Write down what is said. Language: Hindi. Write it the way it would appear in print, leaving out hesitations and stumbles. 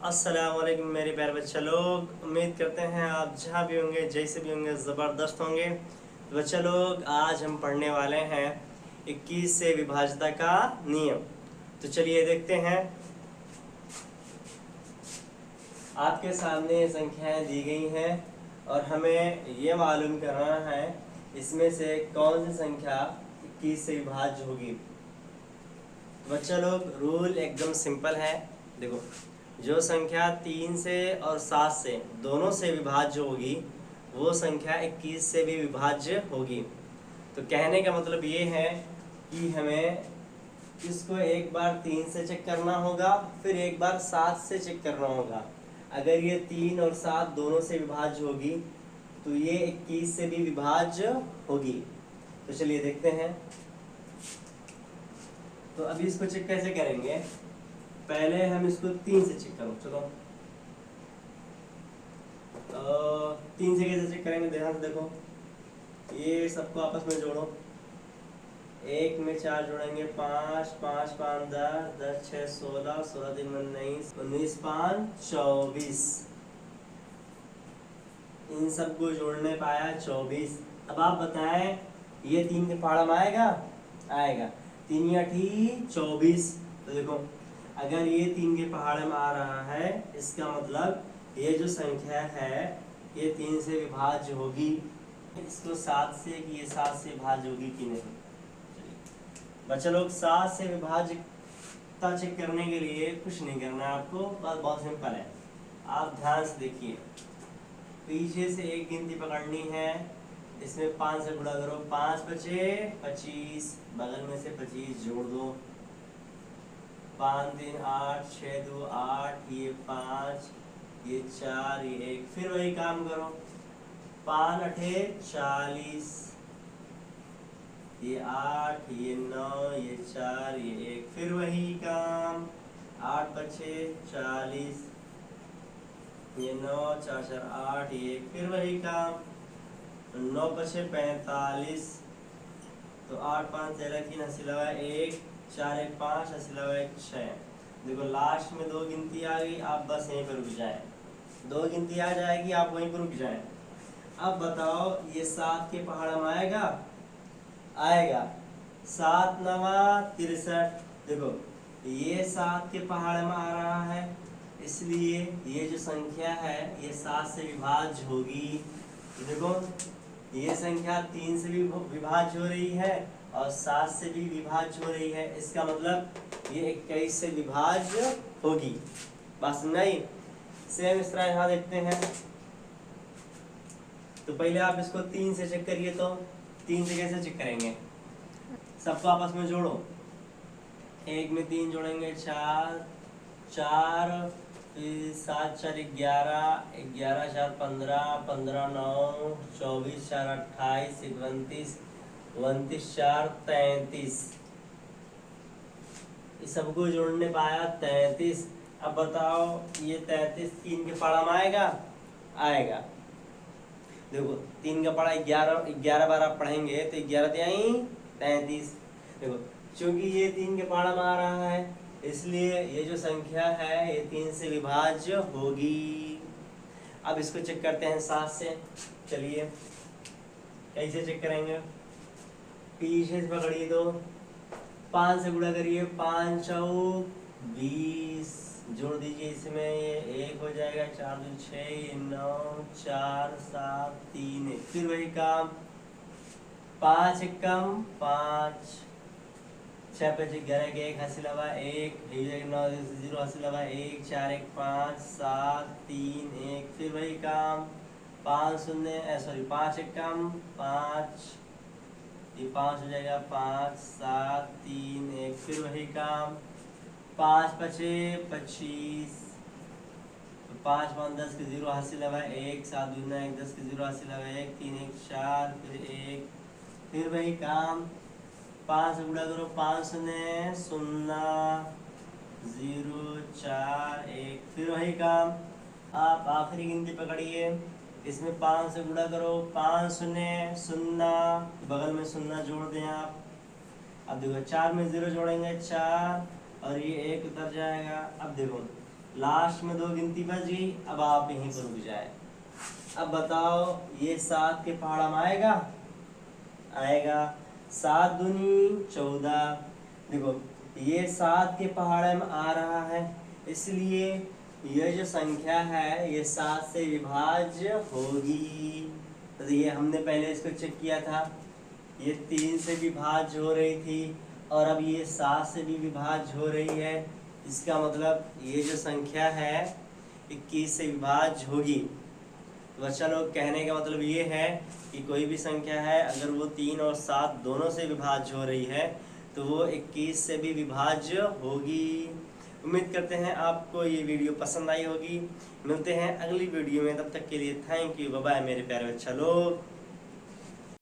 अस्सलाम वालेकुम मेरे प्यारे बच्चा लोग, उम्मीद करते हैं आप जहाँ भी होंगे जैसे भी होंगे ज़बरदस्त होंगे। तो बच्चा लोग, आज हम पढ़ने वाले हैं 21 से विभाज्यता का नियम। तो चलिए देखते हैं। आपके सामने संख्याएं दी गई हैं और हमें ये मालूम करना है इसमें से कौन सी संख्या 21 से विभाज्य होगी। बच्चा लोग, रूल एकदम सिंपल है। देखो, जो संख्या 3 से और 7 से दोनों से विभाज्य होगी वो संख्या 21 से भी विभाज्य होगी। तो कहने का मतलब ये है कि हमें इसको एक बार 3 से चेक करना होगा, फिर एक बार 7 से चेक करना होगा। अगर ये 3 और 7 दोनों से विभाज्य होगी तो ये 21 से भी विभाज्य होगी। तो चलिए देखते हैं। तो अभी इसको चेक कैसे करेंगे, पहले हम इसको 3 से चेक करो। चलो, 3 से कैसे चेक करेंगे, ध्यान से देखो। ये सबको आपस में जोड़ो। 1 में 4 जोड़ेंगे 5, 5 5 10, 10 6 16, 16 3 19, 19 5 24। इन सबको जोड़ने पाया 24। अब आप बताएं, ये 3 के पहाड़ा में आएगा? आएगा। 3 या 24। तो देखो, अगर ये 3 के पहाड़ में आ रहा है इसका मतलब ये जो संख्या है ये 3 से विभाज्य होगी। इसको 7 से कि ये 7 से विभाज्य होगी कि नहीं। बच्चा लोग, 7 से विभाज्यता चेक करने के लिए कुछ नहीं करना है आपको, बस बहुत सिंपल है। आप ध्यान से देखिए, पीछे से एक गिनती पकड़नी है, इसमें 5 से गुणा करो, 5 बचे 25, बगल में से 25 जोड़ दो। 5 3 8, 6 2 8, ये 5, ये 4, ये 1। फिर वही काम करो, 5 8 40, ये 8, ये 9, ये 4, ये 1। फिर वही काम, 8 बचे 40, ये 9 4 4 8, ये 1। फिर वही काम, 9 बचे 45। तो 8 5 13 3 अस्सी लगा 1, 4 1 5 अस्सी लगा 1 6। देखो, लास्ट में 2 गिनती आ गई, आप बस यहीं पर रुक जाए। 2 गिनती आ जाएगी, आप वहीं पर रुक जाए। अब बताओ, ये 7 के पहाड़ में आएगा? आएगा। 7 9 63। देखो, ये 7 के पहाड़ में आ रहा है, इसलिए ये जो संख्या है ये 7 से विभाज्य होगी। देखो, ये संख्या 3 से भी विभाज्य हो रही है और 7 से भी विभाज्य हो रही है। इसका मतलब ये 21 से विभाज्य होगी। बात समझाई? सेम इस तरह यहाँ देखते हैं। तो पहले आप इसको 3 से चेक करिए। तो 3 से कैसे चेक करेंगे, सबको आपस में जोड़ो। 1 में 3 जोड़ेंगे 4, 4 7 4 11, 11 4 15, 15 9 24, 4 28, 29, 29 4 33। इस सबको जोड़ने पाया 33। अब बताओ, ये 33 3 के पाड़ा में आएगा? आएगा। देखो, 3 का पाड़ा 11, 11 बार आप पढ़ेंगे तो 11 तिहाई 33। देखो, चूंकि ये 3 के पाड़ा में आ रहा है इसलिए ये जो संख्या है ये 3 से विभाज्य होगी। अब इसको चेक करते हैं 7 से। चलिए, कैसे चेक करेंगे, पीछे से पकड़िए। तो 5 से गुणा करिए, 5 चौक 20, जोड़ दीजिए इसमें, ये 1 हो जाएगा, 4 2 6, ये 9 4 7 3 1। फिर वही काम, 5 1 5, 6 5 11 1 हंसी लगा 1, 9 0 हंसी लगा 1, 4 1 5 7 3 1। फिर वही काम, 5 1 5, ये 5 हो जाएगा, 5 7 3 1। फिर वही काम, 5 बचे 25, 5 5 10 के 0 हासिल लगा 1, 7 2 1 10 के 0 हासिल लगा 1, 3 1 4, फिर 1। फिर वही काम, 5 से गुणा करो, 5 0 0 0 4 1। फिर वही काम, आप आखिरी गिनती पकड़िए, इसमें 5 से गुणा करो, 5 0 0, बगल में 0 जोड़ दें आप। अब देखो, 4 में 0 जोड़ेंगे 4 और ये 1 उतर जाएगा। अब देखो, लास्ट में 2 गिनती बच गई। अब आप यहीं पर रुक जाए। अब बताओ ये 7 के पहाड़ा में आएगा? आएगा। 7 दूनी 14। देखो ये 7 के पहाड़े में आ रहा है, इसलिए ये जो संख्या है ये 7 से विभाज्य होगी। तो ये हमने पहले इसको चेक किया था, ये 3 से विभाज्य हो रही थी और अब ये 7 से भी विभाज्य हो रही है। इसका मतलब ये जो संख्या है 21 से विभाज्य होगी। तो बच्चा लोग कहने का मतलब ये है कि कोई भी संख्या है अगर वो 3 और 7 दोनों से विभाज्य हो रही है तो वो 21 से भी विभाज्य होगी। उम्मीद करते हैं आपको ये वीडियो पसंद आई होगी। मिलते हैं अगली वीडियो में, तब तक के लिए थैंक यू, बाय बाय मेरे प्यारे बच्चा लोग।